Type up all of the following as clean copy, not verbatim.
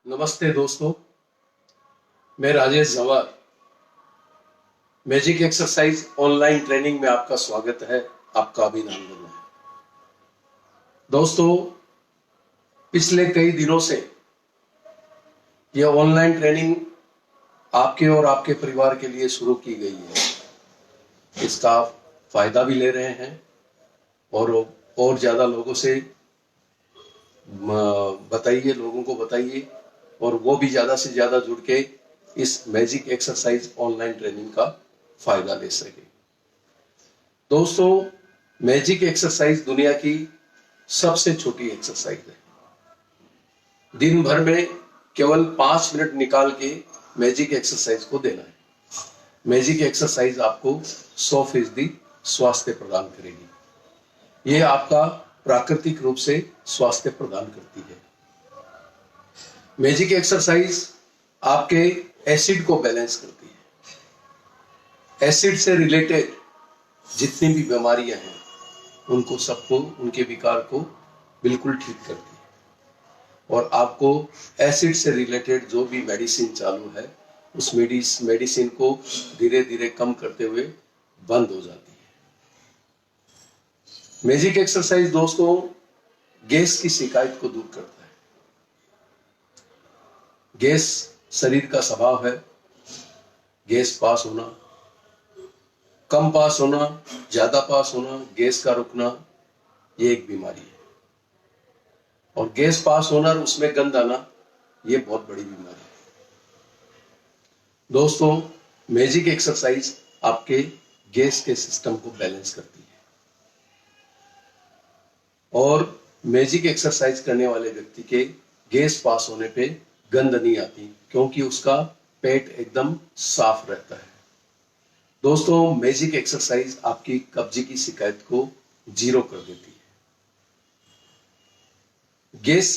नमस्ते दोस्तों, मैं राजेश जवार। मैजिक एक्सरसाइज ऑनलाइन ट्रेनिंग में आपका स्वागत है, आपका अभिनंदन है। दोस्तों, पिछले कई दिनों से यह ऑनलाइन ट्रेनिंग आपके और आपके परिवार के लिए शुरू की गई है। इसका आप फायदा भी ले रहे हैं और ज्यादा लोगों से बताइए, लोगों को बताइए और वो भी ज्यादा से ज्यादा जुड़ के इस मैजिक एक्सरसाइज ऑनलाइन ट्रेनिंग का फायदा ले सके। दोस्तों, मैजिक एक्सरसाइज दुनिया की सबसे छोटी एक्सरसाइज है। दिन भर में केवल 5 मिनट निकाल के मैजिक एक्सरसाइज को देना है। मैजिक एक्सरसाइज आपको 100% स्वास्थ्य प्रदान करेगी। यह आपका प्राकृतिक रूप से स्वास्थ्य प्रदान करती है। मैजिक एक्सरसाइज आपके एसिड को बैलेंस करती है। एसिड से रिलेटेड जितनी भी बीमारियां हैं उनको सबको, उनके विकार को बिल्कुल ठीक करती है। और आपको एसिड से रिलेटेड जो भी मेडिसिन चालू है उस मेडिसिन को धीरे धीरे कम करते हुए बंद हो जाती है। मैजिक एक्सरसाइज दोस्तों गैस की शिकायत को दूर करता है। गैस शरीर का स्वभाव है। गैस पास होना, कम पास होना, ज्यादा पास होना, गैस का रुकना, ये एक बीमारी है। और गैस पास होना और उसमें गंध आना, ये बहुत बड़ी बीमारी है। दोस्तों, मैजिक एक्सरसाइज आपके गैस के सिस्टम को बैलेंस करती है। और मैजिक एक्सरसाइज करने वाले व्यक्ति के गैस पास होने पे गंध नहीं आती, क्योंकि उसका पेट एकदम साफ रहता है। दोस्तों, मैजिक एक्सरसाइज आपकी कब्जे की शिकायत को 0 कर देती है। गैस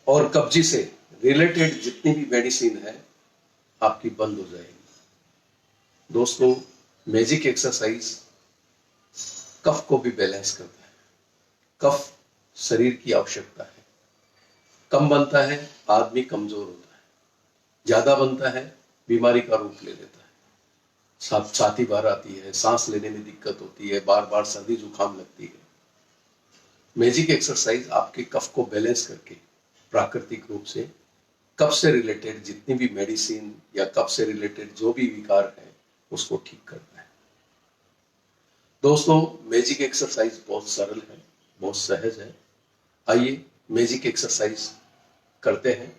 और कब्जे से रिलेटेड जितनी भी मेडिसिन है आपकी बंद हो जाएगी। दोस्तों, मैजिक एक्सरसाइज कफ को भी बैलेंस करता है। कफ शरीर की आवश्यकता है। कम बनता है, आदमी कमजोर होता है। ज्यादा बनता है, बीमारी का रूप ले लेता है। छाती भर आती है, सांस लेने में दिक्कत होती है, बार बार सर्दी जुकाम लगती है। मैजिक एक्सरसाइज आपके कफ को बैलेंस करके प्राकृतिक रूप से कफ से रिलेटेड जितनी भी मेडिसिन या कफ से रिलेटेड जो भी विकार है उसको ठीक करता है। दोस्तों, मैजिक एक्सरसाइज बहुत सरल है, बहुत सहज है। आइए मैजिक एक्सरसाइज करते हैं।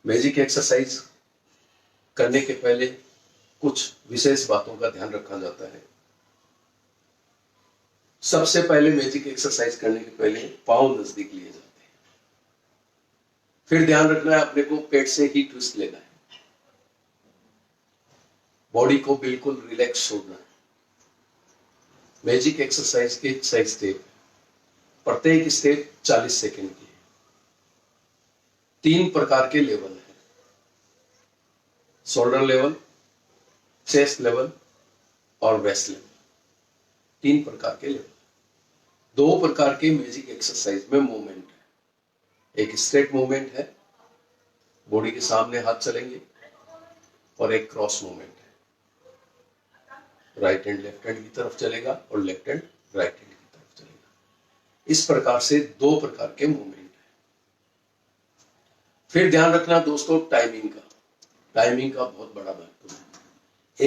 मैजिक एक्सरसाइज करने के पहले कुछ विशेष बातों का ध्यान रखा जाता है। सबसे पहले मैजिक एक्सरसाइज करने के पहले पांव नजदीक लिए जाते हैं। फिर ध्यान रखना है अपने को पेट से ही ट्विस्ट लेना है। बॉडी को बिल्कुल रिलैक्स छोड़ना है। मैजिक एक्सरसाइज के 6 स्टेप, प्रत्येक स्टेप 40 सेकेंड की है। 3 प्रकार के लेवल है, शोल्डर लेवल, चेस्ट लेवल और वेस्ट लेवल। 3 प्रकार के लेवल। 2 प्रकार के मैजिक एक्सरसाइज में मूवमेंट है। एक स्ट्रेट मूवमेंट है, बॉडी के सामने हाथ चलेंगे, और एक क्रॉस मूवमेंट है, राइट हैंड लेफ्ट हैंड की तरफ चलेगा और लेफ्ट हैंड राइट हैंड की तरफ चलेगा। इस प्रकार से 2 प्रकार के मूवमेंट है। फिर ध्यान रखना दोस्तों टाइमिंग का। टाइमिंग का बहुत बड़ा महत्व है।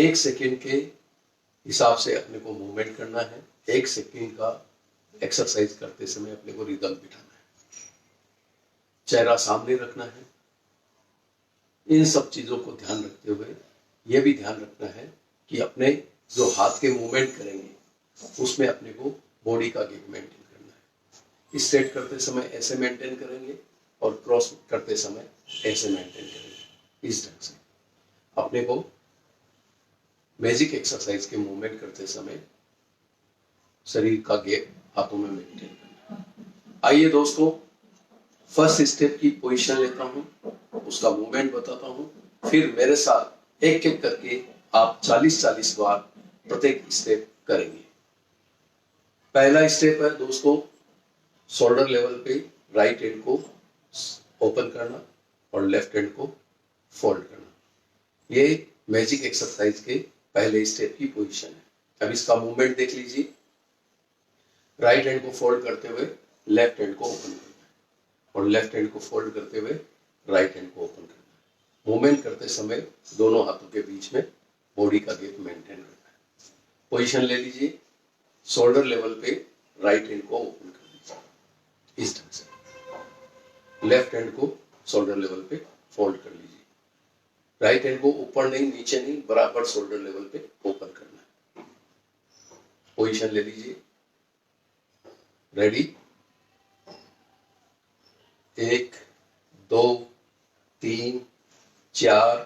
1 सेकेंड के हिसाब से अपने को मूवमेंट करना है। 1 सेकेंड का एक्सरसाइज करते समय अपने को रिदम बिठाना है। चेहरा सामने रखना है। इन सब चीजों को ध्यान रखते हुए यह भी ध्यान रखना है कि अपने जो हाथ के मूवमेंट करेंगे उसमें अपने को बॉडी का गेप मेंटेन करना है। स्ट्रेट करते समय ऐसे मेंटेन करेंगे और क्रॉस करते समय ऐसे मेंटेन करेंगे। इस ढंग से अपने को मैजिक एक्सरसाइज के मूवमेंट करते समय शरीर का गेप हाथों में मेंटेन करना है। आइए दोस्तों, फर्स्ट स्टेप की पोजीशन लेता हूं, उसका मूवमेंट बताता हूं, फिर मेरे साथ एक एक करके आप 40-40 बार प्रत्येक स्टेप करेंगे। पहला स्टेप है दोस्तों, शोल्डर लेवल पे राइट हैंड को ओपन करना, और लेफ्ट हैंड को फोल्ड करना। ये मैजिक एक्सरसाइज के पहले स्टेप की पोजीशन है। अब इसका मूवमेंट देख लीजिए। राइट हैंड को फोल्ड करते हुए लेफ्ट हैंड को ओपन करना है और लेफ्ट हैंड को फोल्ड करते हुए राइट हैंड को ओपन करना है। मूवमेंट करते समय दोनों हाथों के बीच में बॉडी का गैप मेंटेन करना है। पोजीशन ले लीजिए। शोल्डर लेवल पे राइट हैंड को ओपन कर लीजिए इस ढंग से। लेफ्ट हैंड को शोल्डर लेवल पे फोल्ड कर लीजिए। राइट हैंड को ऊपर नहीं नीचे नहीं, बराबर शोल्डर लेवल पे ओपन करना है। पोजीशन ले लीजिए। रेडी। 1 2 3 4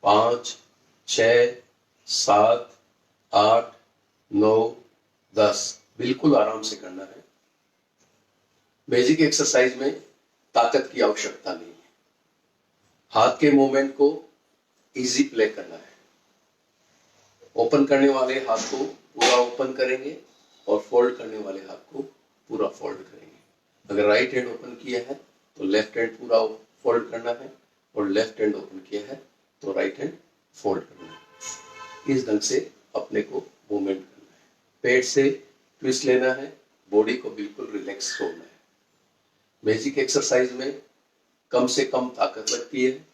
5 6 7 8 9 10। बिल्कुल आराम से करना है। मैजिक एक्सरसाइज में ताकत की आवश्यकता नहीं है। हाथ के मूवमेंट को इजी प्ले करना है। ओपन करने वाले हाथ को पूरा ओपन करेंगे और फोल्ड करने वाले हाथ को पूरा फोल्ड करेंगे। अगर राइट हैंड ओपन किया है तो लेफ्ट हैंड पूरा फोल्ड करना है और लेफ्ट हैंड ओपन किया है तो राइट हैंड फोल्ड करना है। इस ढंग से अपने को मूवमेंट करना है। पेट से ट्विस्ट लेना है, बॉडी को बिल्कुल रिलैक्स छोड़ना है। मैजिक एक्सरसाइज में कम से कम ताकत लगती है,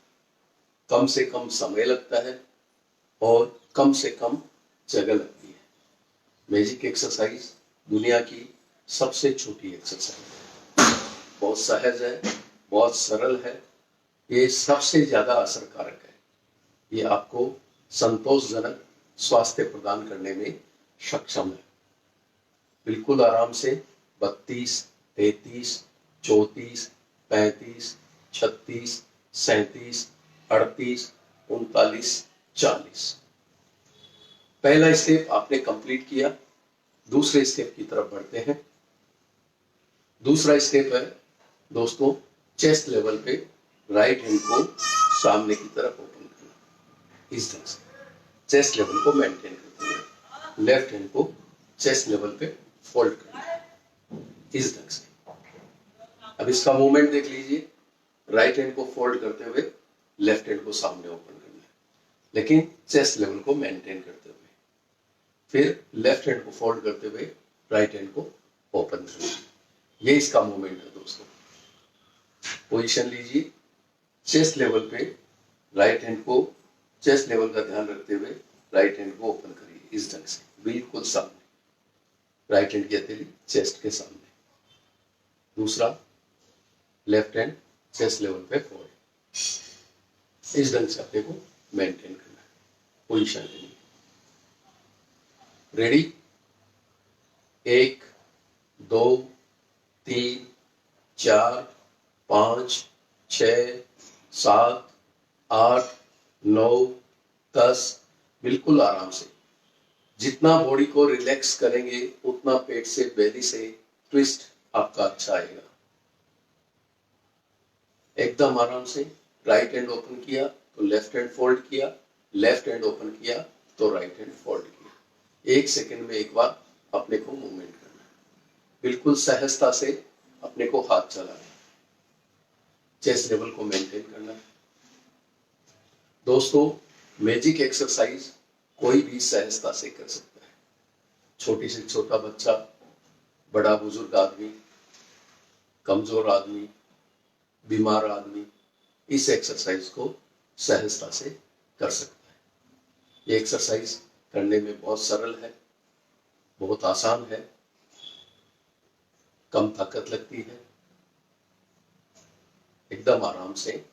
कम से कम समय लगता है और कम से कम जगह लगती है। मैजिक एक्सरसाइज दुनिया की सबसे छोटी एक्सरसाइज है। बहुत सहज है, बहुत सरल है। ये सबसे ज्यादा असरकारक है। ये आपको संतोषजनक स्वास्थ्य प्रदान करने में सक्षम है। बिल्कुल आराम से 32, 33, 34, 35, 36, 37, 38, 39, 40। पहला स्टेप आपने कंप्लीट किया। दूसरे स्टेप की तरफ बढ़ते हैं। दूसरा स्टेप है दोस्तों, चेस्ट लेवल पे राइट हैंड को सामने की तरफ ओपन करना इस ढंग से। चेस्ट लेवल को मेंटेन करते हुए लेफ्ट हैंड को चेस्ट लेवल पे फोल्ड करना इस ढंग से। अब इसका मूवमेंट देख लीजिए। राइट हैंड को फोल्ड करते हुए लेफ्ट हैंड को सामने ओपन करना है, लेकिन चेस्ट लेवल को मेंटेन करते हुए। फिर लेफ्ट हैंड को फोल्ड करते हुए राइट हैंड को ओपन करना है। ये इसका मूवमेंट है दोस्तों। पोजीशन लीजिए। चेस्ट लेवल पे राइट हैंड को चेस्ट लेवल का ध्यान रखते हुए राइट हैंड को ओपन करिए इस ढंग से, बिल्कुल सामने। राइट हैंड की हथेली चेस्ट के सामने। दूसरा लेफ्ट हैंड चेस्ट लेवल पे फोल्ड। इस ढंग से अपने को मेंटेन करना है। पोजीशन लेनी है। रेडी। 1 2 3 4 5 6 7 8 9 10। बिल्कुल आराम से। जितना बॉडी को रिलैक्स करेंगे उतना पेट से बेली से ट्विस्ट आपका अच्छा आएगा। एकदम आराम से। राइट हैंड ओपन किया तो लेफ्ट हैंड फोल्ड किया, लेफ्ट हैंड ओपन किया तो राइट हैंड फोल्ड किया। 1 सेकेंड में एक बार अपने को मूवमेंट करना है। बिल्कुल सहजता से अपने को हाथ चलाना है। चेस्ट लेवल को मेंटेन करना है। दोस्तों, मैजिक एक्सरसाइज कोई भी सहजता से कर सकता है। छोटी से छोटा बच्चा, बड़ा बुजुर्ग आदमी, कमजोर आदमी, बीमार आदमी इस एक्सरसाइज को सहजता से कर सकता है। ये एक्सरसाइज करने में बहुत सरल है, बहुत आसान है, कम ताकत लगती है। एकदम आराम से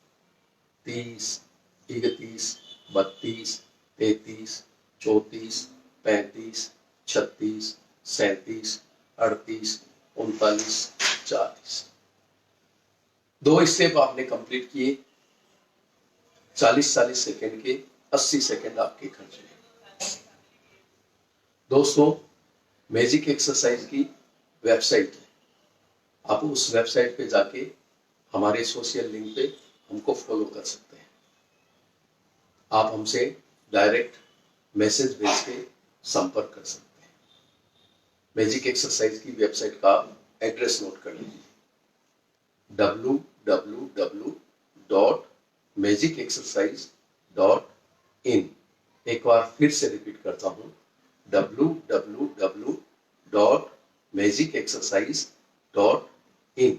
30, 31, 32, 33, 34, 35, 36, 37, 38, 39, 40। 2 स्टेप आपने कंप्लीट किए। 40-40 सेकेंड के 80 सेकेंड आपके खर्च हैं। दोस्तों, मैजिक एक्सरसाइज की वेबसाइट है। आप उस वेबसाइट पे जाके हमारे सोशल लिंक पे हमको फॉलो कर सकते हैं। आप हमसे डायरेक्ट मैसेज भेज के संपर्क कर सकते हैं। मैजिक एक्सरसाइज की वेबसाइट का एड्रेस नोट कर लीजिए। www.magicexercise.com magicexercise.in। एक बार फिर से रिपीट करता हूं, www.magicexercise.in।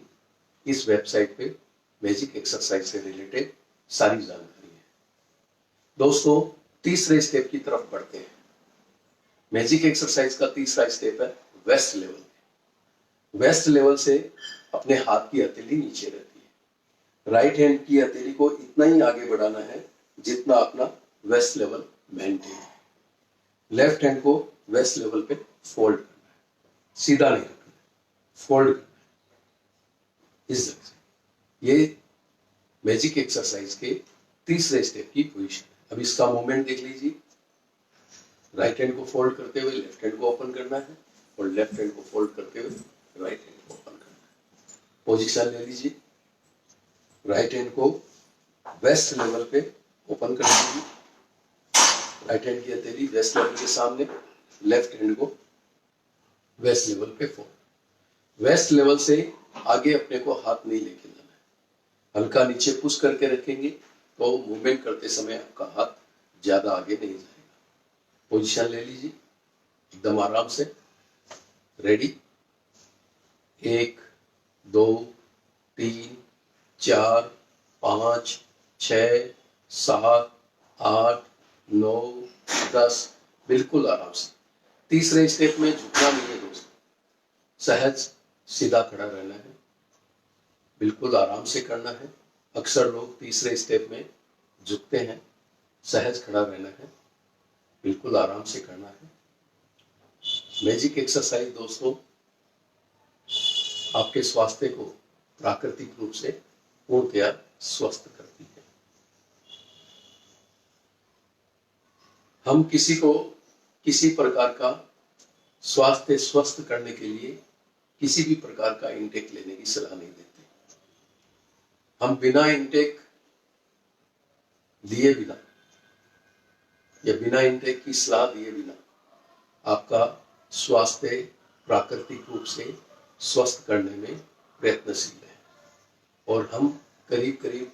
इस वेबसाइट पे मैजिक एक्सरसाइज से रिलेटेड सारी जानकारी है। दोस्तों, तीसरे स्टेप की तरफ बढ़ते हैं। मैजिक एक्सरसाइज का तीसरा स्टेप है वेस्ट लेवल। वेस्ट लेवल से अपने हाथ की हथेली नीचे रहती है। राइट हैंड की हथेली को इतना ही आगे बढ़ाना है जितना अपना वेस्ट लेवल मेंटेन है। लेफ्ट हैंड को वेस्ट लेवल पे फोल्ड करना है, सीधा नहीं रखना है, फोल्ड करना है इस तरह से। ये मैजिक एक्सरसाइज के तीसरे स्टेप की पोजीशन है। अब इसका मूवमेंट देख लीजिए। राइट हैंड को फोल्ड करते हुए लेफ्ट हैंड को ओपन करना है और लेफ्ट हैंड को फोल्ड करते हुए राइट हैंड को ओपन करना है। पोजीशन ले लीजिए। राइट हैंड को वेस्ट लेवल पे ओपन कर दीजिए। राइट हैंड की हथेली वेस्ट लेवल के सामने, लेफ्ट हैंड को वेस्ट लेवल पे फोल्ड। वेस्ट लेवल से आगे अपने को हाथ नहीं लेके जाना है, हल्का नीचे पुश करके रखेंगे तो मूवमेंट करते समय आपका हाथ ज्यादा आगे नहीं जाएगा। पोजीशन ले लीजिए एकदम आराम से। रेडी, 1 2 3 4 5 6 7 8 9 10, बिल्कुल आराम से। तीसरे स्टेप में झुकना नहीं है दोस्तों, सहज सीधा खड़ा रहना है, बिल्कुल आराम से करना है। अक्सर लोग तीसरे स्टेप में झुकते हैं, सहज खड़ा रहना है, बिल्कुल आराम से करना है। मैजिक एक्सरसाइज दोस्तों आपके स्वास्थ्य को प्राकृतिक रूप से पूर्णतया स्वस्थ करती है। हम किसी को किसी प्रकार का स्वास्थ्य स्वस्थ करने के लिए किसी भी प्रकार का इंटेक लेने की सलाह नहीं देते। हम बिना इंटेक दिए बिना या बिना इंटेक की सलाह दिए बिना आपका स्वास्थ्य प्राकृतिक रूप से स्वस्थ करने में प्रयत्नशील है और हम करीब करीब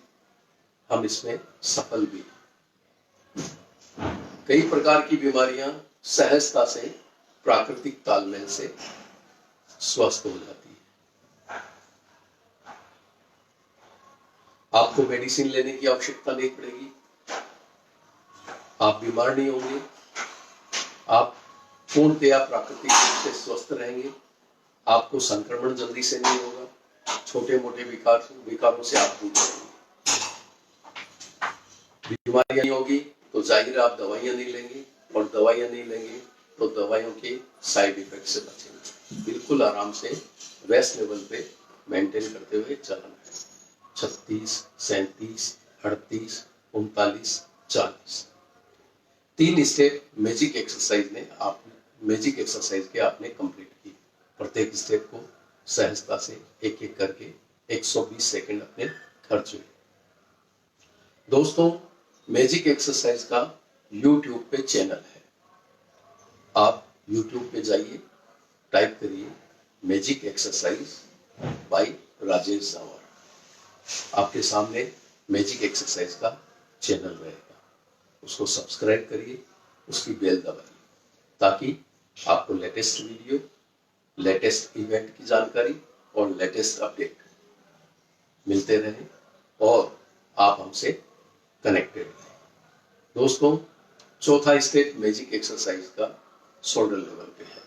हम इसमें सफल भी हैं। कई प्रकार की बीमारियां सहजता से प्राकृतिक तालमेल से स्वस्थ हो जाती है। आपको मेडिसिन लेने की आवश्यकता नहीं पड़ेगी, आप बीमार नहीं होंगे, आप पूर्णतया प्राकृतिक रूप से स्वस्थ रहेंगे। आपको संक्रमण जल्दी से नहीं होगा, छोटे मोटे विकारों से आप दूर रहेंगे। बीमारियां नहीं होगी तो जाहिर आप दवाइयां नहीं लेंगे और दवाइयां नहीं लेंगे तो दवाइयों के साइड इफेक्ट से बचेंगे। बिल्कुल आराम से वेस्ट लेवल पे मेंटेन करते हुए चलना है। 36 37 38 39 40, 3 स्टेप मैजिक एक्सरसाइज के आपने कंप्लीट की। प्रत्येक स्टेप को सहजता से एक एक करके 120 सेकंड अपने खर्च हुए। दोस्तों, मैजिक एक्सरसाइज का YouTube पे चैनल है, आप YouTube पे जाइए, टाइप करिए magic exercise by Rajesh Jawar. आपके सामने मैजिक एक्सरसाइज का चैनल रहेगा, उसको सब्सक्राइब करिए, उसकी बेल दबाइए ताकि आपको लेटेस्ट वीडियो, लेटेस्ट इवेंट की जानकारी और लेटेस्ट अपडेट मिलते रहे और आप हमसे कनेक्टेड रहे। दोस्तों, चौथा स्टेप मैजिक एक्सरसाइज का शोल्डर लेवल पे है।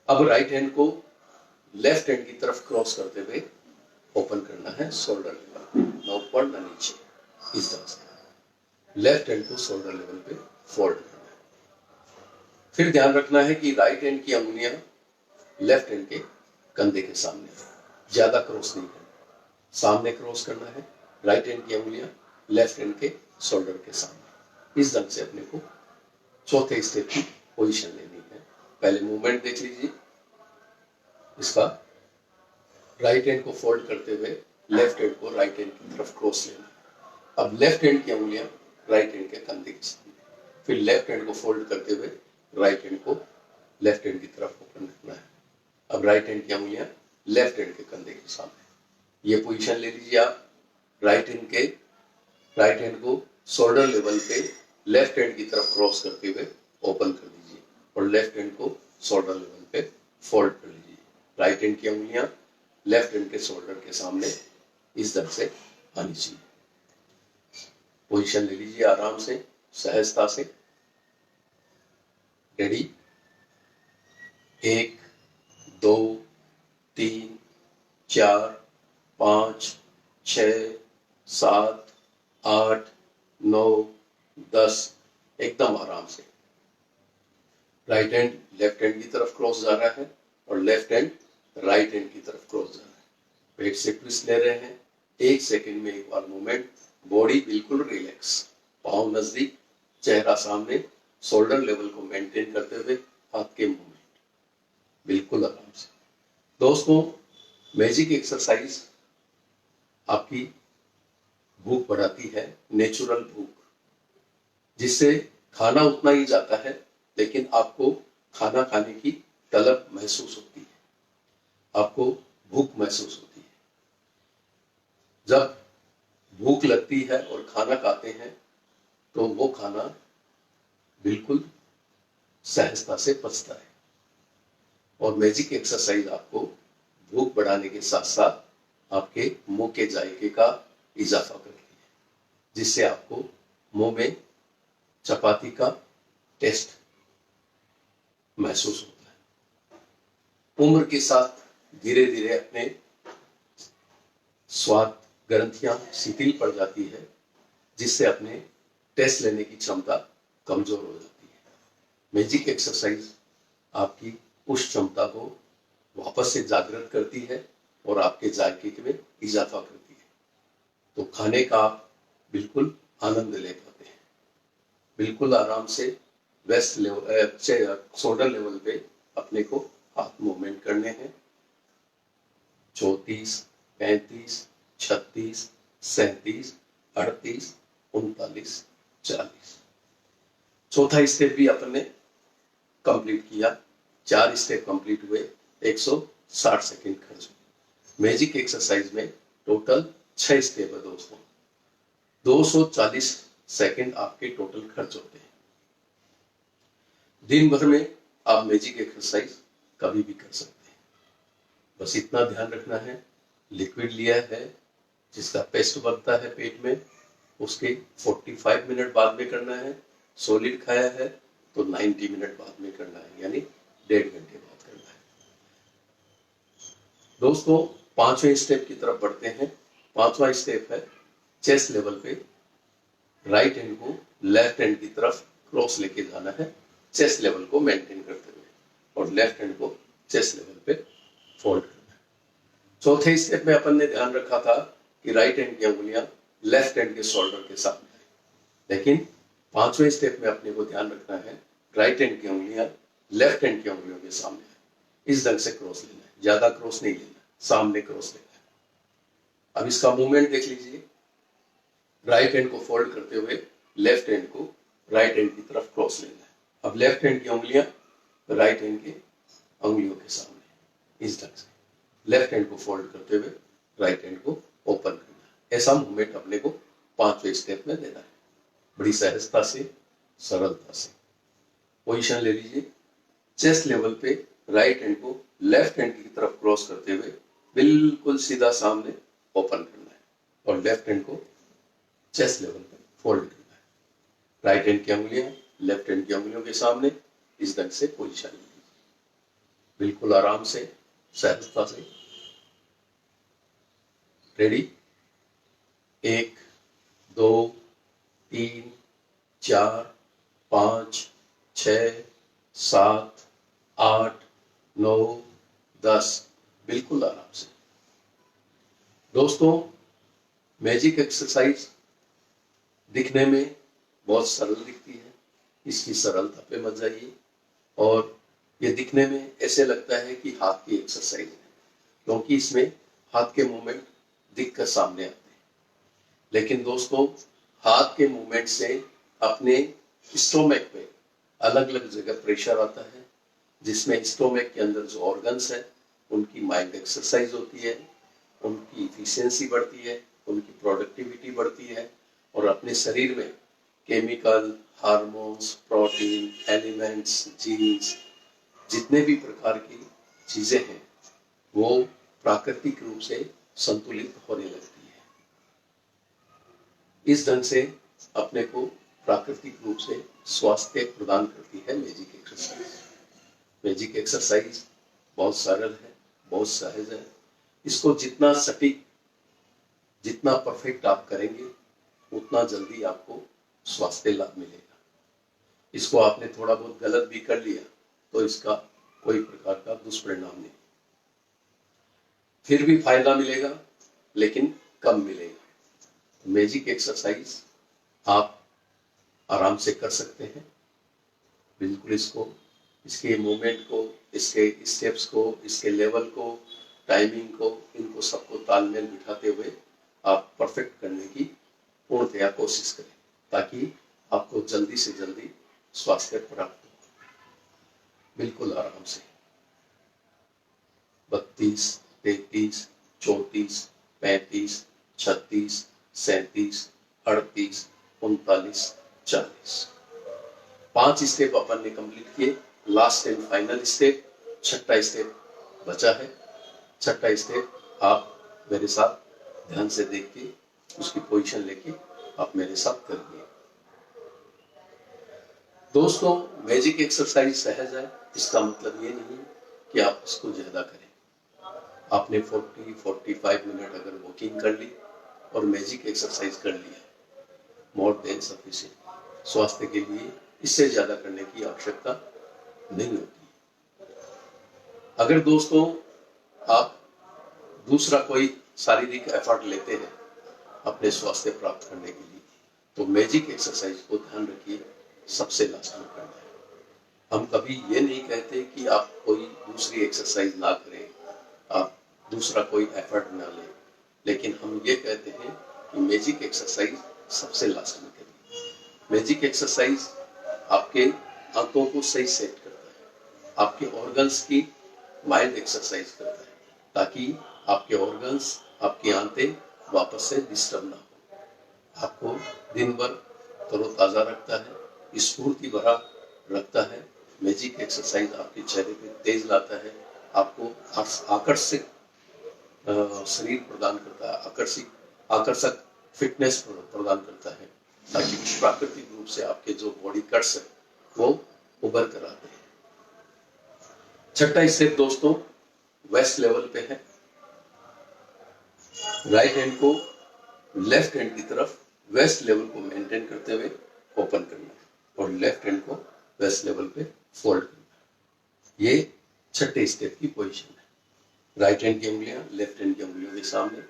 अब राइट हैंड को लेफ्ट हैंड की तरफ क्रॉस करते हुए ओपन करना है शोल्डर लेवल पे, ना ऊपर ना नीचे, इस तरह से। लेफ्ट हैंड को शोल्डर लेवल पे फोल्ड करना है। फिर ध्यान रखना है कि राइट हैंड की अंगुलियां लेफ्ट हैंड के कंधे के सामने, ज्यादा क्रॉस नहीं करना, सामने क्रॉस करना है। राइट हैंड की अंगुलियां लेफ्ट हैंड के शोल्डर के सामने। इस ढंग से अपने को चौथे स्टेप की पोजीशन लेनी है। पहले मूवमेंट देख लीजिए इसका। राइट हैंड को फोल्ड करते हुए लेफ्ट हैंड को राइट हैंड की तरफ क्रॉस लेना। अब लेफ्ट हैंड की अंगुलियां राइट हैंड के कंधे के सामने, फिर लेफ्ट हैंड को फोल्ड करते हुए राइट हैंड को लेफ्ट हैंड की तरफ ओपन रखना है। अब राइट हैंड की अंगुलियां लेफ्ट हैंड के कंधे के सामने, ये पोजीशन ले लीजिए आप। राइट हैंड के राइट हैंड को शोल्डर लेवल पे लेफ्ट हैंड की तरफ क्रॉस करते हुए ओपन कर दीजिए और लेफ्ट हैंड को शोल्डर लेवल पे फोल्ड कर लीजिए। राइट हैंड की उंगलियां लेफ्ट हैंड के शोल्डर के सामने इस तरह से आनी चाहिए। पोजीशन ले लीजिए आराम से, सहजता से। रेडी, 1 2 3 4 5 6 7 8 9 10, एकदम आराम से। राइट हैंड लेफ्ट हैंड की तरफ क्रॉस जा रहा है और लेफ्ट हैंड राइट हैंड की तरफ क्रॉस जा रहा है। पेट से ट्विस्ट ले रहे हैं, 1 सेकंड में एक बार मूवमेंट। बॉडी बिल्कुल रिलैक्स, पाँव नजदीक, चेहरा सामने, शोल्डर लेवल को मेंटेन करते हुए हाथ के मूवमेंट बिल्कुल आराम से। दोस्तों, मैजिक एक्सरसाइज आपकी भूख बढ़ाती है, नेचुरल भूख, जिससे खाना उतना ही जाता है लेकिन आपको खाना खाने की तलब महसूस होती है, आपको भूख महसूस होती है। जब भूख लगती है और खाना खाते हैं तो वो खाना बिल्कुल सहजता से पचता है। और मैजिक एक्सरसाइज आपको भूख बढ़ाने के साथ साथ आपके मुंह के जायके का इजाफा करती है, जिससे आपको मुंह में चपाती का टेस्ट महसूस होता है। उम्र के साथ धीरे धीरे अपने स्वाद ग्रंथियां शिथिल पड़ जाती है, जिससे अपने टेस्ट लेने की क्षमता कमजोर हो जाती है। मैजिक एक्सरसाइज आपकी उस क्षमता को वापस से जागृत करती है और आपके जायके में इजाफा करती है। तो खाने का आप बिल्कुल आनंद ले पाते हैं। बिल्कुल आराम से वेस्ट लेवल शोल्डर लेवल पे अपने को हाथ मूवमेंट करने हैं। 34 35 36 37 38 39 40। चौथा स्टेप भी अपन ने कंप्लीट किया। 4 स्टेप कंप्लीट हुए, 160 सेकेंड खर्च हुए। मैजिक एक्सरसाइज में टोटल 6 स्टेप है दोस्तों। 240 सेकेंड आपके टोटल खर्च होते हैं। दिन भर में आप मैजिक एक्सरसाइज कभी भी कर सकते हैं। बस इतना ध्यान रखना है, लिक्विड लिया है जिसका पेस्ट बनता है पेट में, उसके 45 मिनट बाद में करना है। सॉलिड खाया है तो 90 मिनट बाद में करना है, यानी 1.5 घंटे बाद करना है। दोस्तों, 5वें स्टेप की तरफ बढ़ते हैं। 5वां स्टेप है चेस्ट लेवल पे राइट हैंड को लेफ्ट हैंड की तरफ क्रॉस लेके जाना है, चेस्ट लेवल को मेंटेन करते हुए, और लेफ्ट हैंड को चेस्ट लेवल पे फोल्ड करना है। चौथे स्टेप में अपन ने ध्यान रखा था कि राइट हैंड की उंगलियां लेफ्ट हैंड के शोल्डर के सामने आए, लेकिन 5वें स्टेप में अपने को ध्यान रखना है राइट हैंड की उंगलियां लेफ्ट हैंड की उंगलियों के सामने आए। इस ढंग से क्रॉस लेना है, ज्यादा क्रॉस नहीं लेना, सामने क्रॉस लेना है। अब इसका मूवमेंट देख लीजिए। राइट हैंड को फोल्ड करते हुए लेफ्ट हैंड को राइट हैंड की तरफ क्रॉस लेना है। अब लेफ्ट हैंड की उंगलियां राइट हैंड के उंगलियों के सामने, इस ढंग से लेफ्ट हैंड को फोल्ड करते हुए राइट हैंड को ओपन करना है। ऐसा मूवमेंट अपने को 5वें स्टेप में देना है, बड़ी सहजता से, सरलता से। पोजीशन ले लीजिए। चेस्ट लेवल पे राइट हैंड को लेफ्ट हैंड की तरफ क्रॉस करते हुए बिल्कुल सीधा सामने ओपन करना है और लेफ्ट हैंड को चेस्ट लेवल पे फोल्ड करना है। राइट हैंड की उंगलियां लेफ्ट हैंड की उंगलियों के सामने, इस ढंग से पोजीशन लीजिए, बिल्कुल आराम से, सहजता से। रेडी, 1 2 3 4 5 6 7 8 9 10, बिल्कुल आराम से। दोस्तों, मैजिक एक्सरसाइज दिखने में बहुत सरल दिखती है, इसकी सरलता पे मत जाइए। और ये दिखने में ऐसे लगता है कि हाथ की एक्सरसाइज है, क्योंकि इसमें हाथ के मूवमेंट दिखकर सामने आते हैं। लेकिन दोस्तों, हाथ के मूवमेंट से अपने स्टोमक पे अलग अलग जगह प्रेशर आता है, जिसमें स्टोमक के अंदर जो ऑर्गन्स है उनकी माइंड एक्सरसाइज होती है, उनकी इफिशिएंसी बढ़ती है, उनकी प्रोडक्टिविटी बढ़ती है और अपने शरीर में chemical, hormones, protein, elements, genes, जितने भी प्रकार की चीजें हैं वो प्राकृतिक रूप से संतुलित होने लगती है। इस ढंग से अपने को प्राकृतिक रूप से स्वास्थ्य प्रदान करती है मैजिक एक्सरसाइज। मैजिक एक्सरसाइज बहुत सरल है, बहुत सहज है। इसको जितना सटीक, जितना परफेक्ट आप करेंगे उतना जल्दी आपको स्वास्थ्य लाभ मिलेगा। इसको आपने थोड़ा बहुत गलत भी कर लिया तो इसका कोई प्रकार का दुष्परिणाम नहीं, फिर भी फायदा मिलेगा लेकिन कम मिलेगा। मैजिक एक्सरसाइज आप आराम से कर सकते हैं। बिल्कुल इसको, इसके मूवमेंट को, इसके स्टेप्स को, इसके लेवल को, टाइमिंग को, इनको सबको तालमेल बिठाते हुए आप परफेक्ट करने की पूर्णतया कोशिश करें ताकि आपको जल्दी से जल्दी स्वास्थ्य प्राप्त हो। बिल्कुल आराम से 32, 33, 34, 35, 36, 37, 38, 39, 40। 5 स्टेप अपन ने कंप्लीट किए। लास्ट एंड फाइनल स्टेप, छठा स्टेप बचा है। छठा स्टेप आप मेरे साथ ध्यान से देख के उसकी पोजीशन लेके आप मेरे साथ करिए। दोस्तों, मैजिक एक्सरसाइज सहज है, इसका मतलब ये नहीं कि आप इसको ज्यादा करें। आपने 40-45 मिनट अगर वॉकिंग कर ली और मैजिक एक्सरसाइज कर लिया, मोर देन सफिशिएंट। स्वास्थ्य के लिए इससे ज्यादा करने की आवश्यकता नहीं होती। अगर दोस्तों आप दूसरा कोई शारीरिक एफर्ट लेते हैं अपने स्वास्थ्य प्राप्त करने के लिए, तो मैजिक एक्सरसाइज को ध्यान रखिए सबसे लास्ट में करना है। हम कभी ये नहीं कहते कि आप कोई दूसरी एक्सरसाइज ना करें, आप दूसरा कोई एफर्ट ना लें, लेकिन हम ये कहते हैं कि मैजिक एक्सरसाइज सबसे लास्ट में करिए। मैजिक एक्सरसाइज आपके आंतों को सही सेट करता है, आपके ऑर्गन्स की माइल्ड एक्सरसाइज करता है ताकि आपके ऑर्गन्स, आपकी आंतें वापस से डिस्टर्ब ना हो। आपको दिन भर तरोताजा रखता है, स्फूर्ति भरा रखता है। मैजिक एक्सरसाइज आपके चेहरे पे तेज लाता है, आपको आकर्षक शरीर प्रदान करता है, आकर्षक फिटनेस प्रदान करता है ताकि प्राकृतिक रूप से आपके जो बॉडी कट्स है वो उभर कर आते हैं। छठा स्टेप दोस्तों वेस्ट लेवल पे है। राइट हैंड को लेफ्ट हैंड की तरफ वेस्ट लेवल को मेंटेन करते हुए ओपन करना है और लेफ्ट हैंड को वेस्ट लेवल पे फोल्ड करना है। ये छठे स्टेप की पोजीशन है। राइट हैंड की उंगलियां लेफ्ट हैंड की उंगलियों के सामने,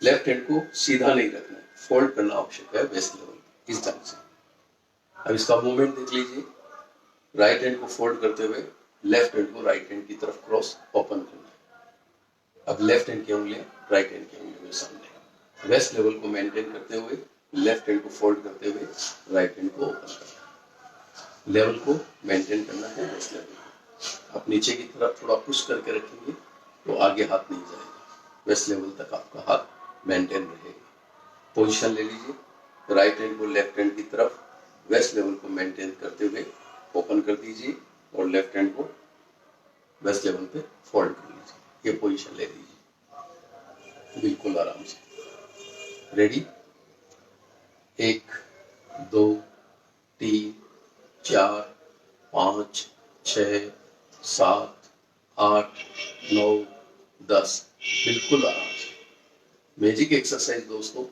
लेफ्ट हैंड को सीधा नहीं रखना है, फोल्ड करना आवश्यक है वेस्ट लेवल पे, इस ढंग से। अब इसका मूवमेंट देख लीजिए। राइट हैंड को फोल्ड करते हुए लेफ्ट हैंड को राइट हैंड की तरफ क्रॉस ओपन करना है। अब लेफ्ट हैंड की उंगलियां राइट हैंड की उंगलियों के सामने, वेस्ट लेवल को मेंटेन करते हुए लेफ्ट हैंड को फोल्ड करते हुए राइट हैंड को ओपन करना है। लेवल को मेंटेन करना है वेस्ट लेवल को। आप नीचे की तरफ थोड़ा पुश करके रखेंगे तो आगे हाथ नहीं जाएगा, वेस्ट लेवल तक आपका हाथ मेंटेन रहेगा। पोजीशन ले लीजिए। राइट हैंड को लेफ्ट हैंड की तरफ वेस्ट लेवल को मेंटेन करते हुए ओपन कर दीजिए और लेफ्ट हैंड को वेस्ट लेवल पे फोल्ड कर लीजिए। ये पोजीशन ले लीजिए बिल्कुल आराम से। रेडी? 1, 2, 3, 4, 5, 6, 7, 8, 9, 10। बिल्कुल आराम से। मैजिक एक्सरसाइज दोस्तों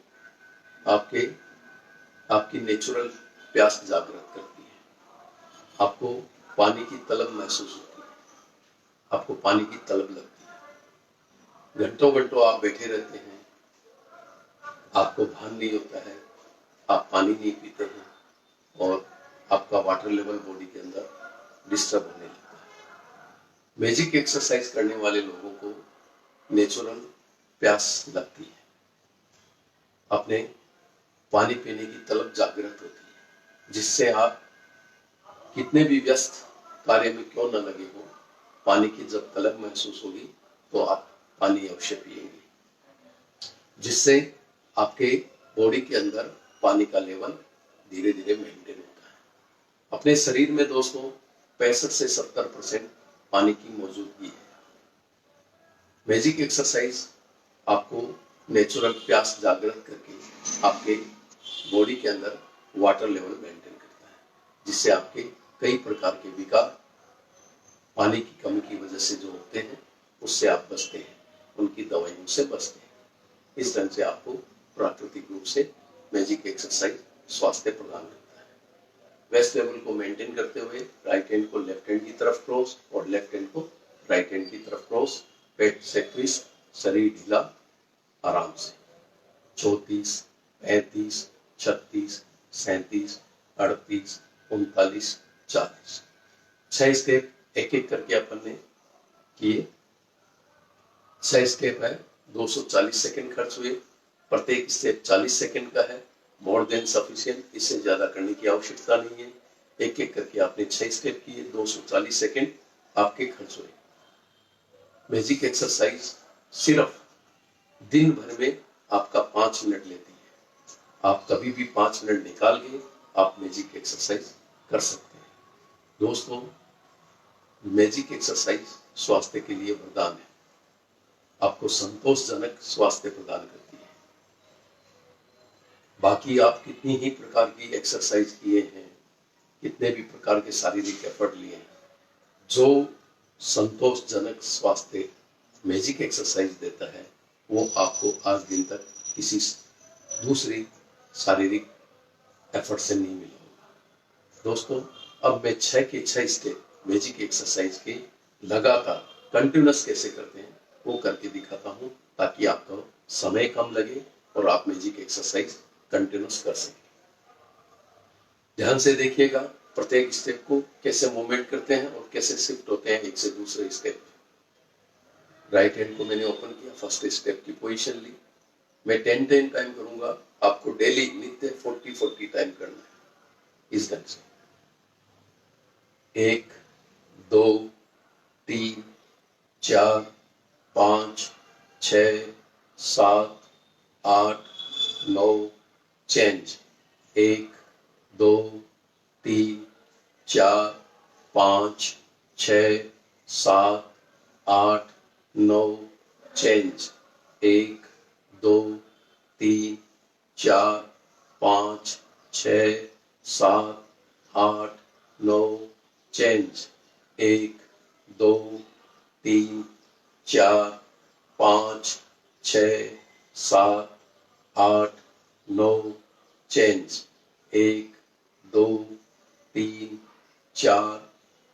आपकी नेचुरल प्यास जागृत करती है। आपको पानी की तलब महसूस होती है, आपको पानी की तलब लगती है। घंटों घंटों आप बैठे रहते हैं, आपको भान नहीं होता है, आप पानी नहीं पीते हैं और आपका वाटर लेवल बॉडी के अंदर डिस्टर्ब होने लगता है। मैजिक एक्सरसाइज करने वाले लोगों को नेचुरल प्यास लगती है, अपने पानी पीने की तलब जागृत होती है, जिससे आप कितने भी व्यस्त कार्य में क्यों न लगे हो, पानी की जब तलब महसूस होगी तो आप पानी अवश्य पिएंगे, जिससे आपके बॉडी के अंदर पानी का लेवल धीरे धीरे मेंटेन होता है। अपने शरीर में दोस्तों 65 से 70% पानी की मौजूदगी है। मैजिक एक्सरसाइज आपको नेचुरल प्यास जागृत करके आपके बॉडी के अंदर वाटर लेवल मेंटेन करता है, जिससे आपके कई प्रकार के विकार पानी की कमी की वजह से जो होते हैं उससे आप बचते हैं, उनकी दवाइयों से बचते हैं। इस ढंग से आपको प्राकृतिक रूप से मैजिक एक्सरसाइज स्वास्थ्य प्रदान करता है। वेस्ट लेवल को मेंटेन करते हुए राइट हैंड को लेफ्ट हैंड की तरफ क्रॉस और लेफ्ट हैंड को राइट हैंड की तरफ क्रॉस, पेट से ट्विस्ट, शरीर ढीला, आराम से 34, 35, 36, 37, 38, 39, 40 6 स्टेप एक एक करके अपन ने किए। 6 स्टेप है, 240 सेकंड खर्च हुए। प्रत्येक स्टेप 40 सेकंड का है, मोर देन सफिशिएंट, इससे ज्यादा करने की आवश्यकता नहीं है। एक एक करके आपने 6 स्टेप किए, 240 सेकंड आपके खर्च हुए। मैजिक एक्सरसाइज सिर्फ दिन भर में आपका 5 मिनट लेती है। आप कभी भी 5 मिनट निकाल के आप मैजिक एक्सरसाइज कर सकते हैं। दोस्तों, मैजिक एक्सरसाइज स्वास्थ्य के लिए वरदान है, आपको संतोषजनक स्वास्थ्य प्रदान करती है। बाकी आप कितनी ही प्रकार की एक्सरसाइज किए हैं, कितने भी प्रकार के शारीरिक एफर्ट लिए हैं, जो संतोषजनक स्वास्थ्य मैजिक एक्सरसाइज देता है वो आपको आज दिन तक किसी दूसरी शारीरिक एफर्ट से नहीं मिला होगा। दोस्तों, अब मैं 6 के 6 स्टेप मैजिक एक्सरसाइज के लगातार कंटिन्यूअस कैसे करते हैं वो करके दिखाता हूं, ताकि आपको समय कम लगे और आप मैजिक एक्सरसाइज कंटिन्यूअस कर सकें। ध्यान से देखिएगा प्रत्येक स्टेप को, कैसे मूवमेंट करते हैं और कैसे शिफ्ट होते हैं एक से दूसरे स्टेप। राइट हैंड को मैंने ओपन किया, फर्स्ट स्टेप की पोजीशन ली। मैं 10 टाइम करूंगा, आपको डेली नित्य 40 टाइम करना है। इस ढंग से 1 2 3 4 5 6 7 8 9 change. 1 2 3 4 5 6 7 8 9 change. 1 2 3 4 5 6 7 8 9 change. 1 2 3 4 5 6 7 8 9 change. 1 2 3 4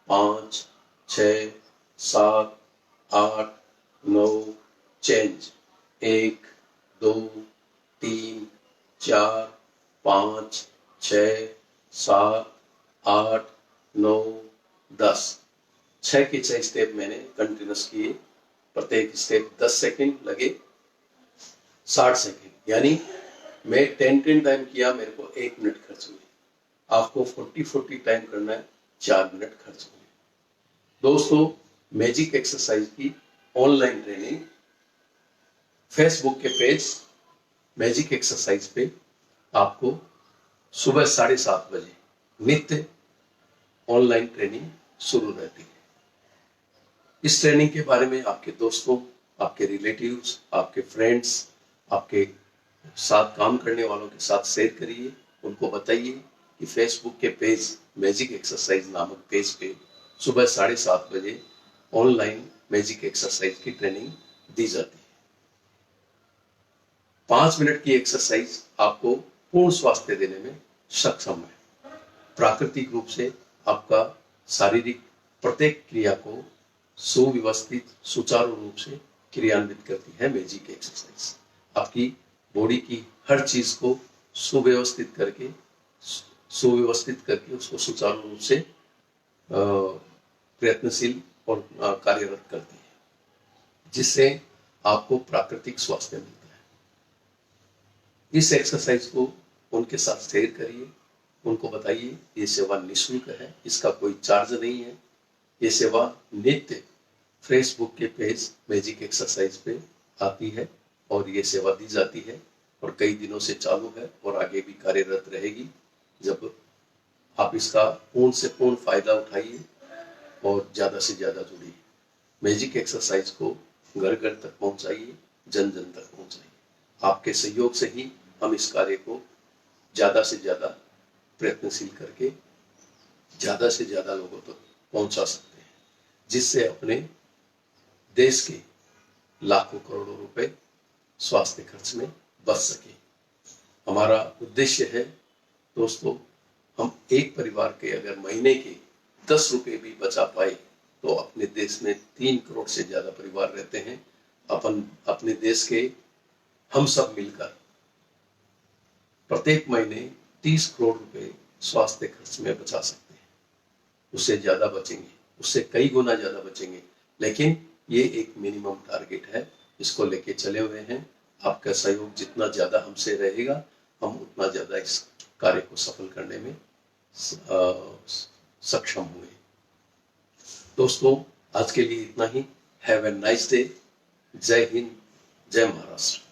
5 6 7 8 9 change. 1 2 3 4 5 6 7 8 9 10। 6 के 6 स्टेप मैंने कंटिन्यूस किए। प्रत्येक स्टेप 10 सेकंड लगे, 60 सेकंड, यानी मैं 10 टाइम किया, मेरे को 1 मिनट खर्च हुए। आपको 40 टाइम करना है, 4 मिनट खर्च हुए। दोस्तों, मैजिक एक्सरसाइज की ऑनलाइन ट्रेनिंग फेसबुक के पेज मैजिक एक्सरसाइज पे आपको सुबह 7:30 बजे नित्य ऑनलाइन ट्रेनिंग शुरू रहती है। इस ट्रेनिंग के बारे में आपके दोस्तों, आपके रिलेटिव्स, आपके फ्रेंड्स, आपके साथ काम करने वालों के साथ शेयर करिए। उनको बताइए कि फेसबुक के पेज मैजिक एक्सरसाइज नामक पेज पे सुबह 7:30 बजे ऑनलाइन मैजिक एक्सरसाइज की ट्रेनिंग दी जाती है। 5 मिनट की एक्सरसाइज आपको पूर्ण स्वास्थ्य देने में सक्षम है। प्राकृतिक रूप से आपका शारीरिक प्रत्येक क्रिया को सुव्यवस्थित सुचारू रूप से क्रियान्वित करती है मैजिक एक्सरसाइज। आपकी बॉडी की हर चीज को सुव्यवस्थित करके उसको सुचारू रूप से प्रयत्नशील और कार्यरत करती है, जिससे आपको प्राकृतिक स्वास्थ्य मिलता है। इस एक्सरसाइज को उनके साथ शेयर करिए, उनको बताइए ये सेवा निःशुल्क है, इसका कोई चार्ज नहीं है। ये सेवा नित्य फेसबुक के पेज मैजिक एक्सरसाइज पे आती है और ये सेवा दी जाती है। और कई दिनों से चालू है और आगे भी कार्यरत रहेगी। जब आप इसका पूर्ण से पूर्ण फायदा उठाइए और ज्यादा से ज्यादा जुड़िए। मैजिक एक्सरसाइज को घर घर तक पहुंचाइए, जन जन तक पहुंचाइए। आपके सहयोग से ही हम इस कार्य को ज्यादा से ज्यादा प्रयत्नशील करके ज्यादा से ज्यादा लोगों तक पहुंचा सकते हैं, जिससे अपने देश के लाखों करोड़ों रुपए स्वास्थ्य खर्च में बच सके। हमारा उद्देश्य है दोस्तों, हम एक परिवार के अगर महीने के 10 रुपए भी बचा पाए तो अपने देश में 3 करोड़ से ज्यादा परिवार रहते हैं। अपने देश के हम सब मिलकर प्रत्येक महीने 30 करोड़ रुपए स्वास्थ्य खर्च में बचा सकते हैं। उससे ज्यादा बचेंगे, उससे कई गुना ज्यादा बचेंगे, लेकिन ये एक मिनिमम टारगेट है, इसको लेके चले हुए हैं। आपका सहयोग जितना ज्यादा हमसे रहेगा, हम उतना ज्यादा इस कार्य को सफल करने में सक्षम होंगे। दोस्तों, आज के लिए इतना ही। Have a nice day. जय हिंद, जय महाराष्ट्र।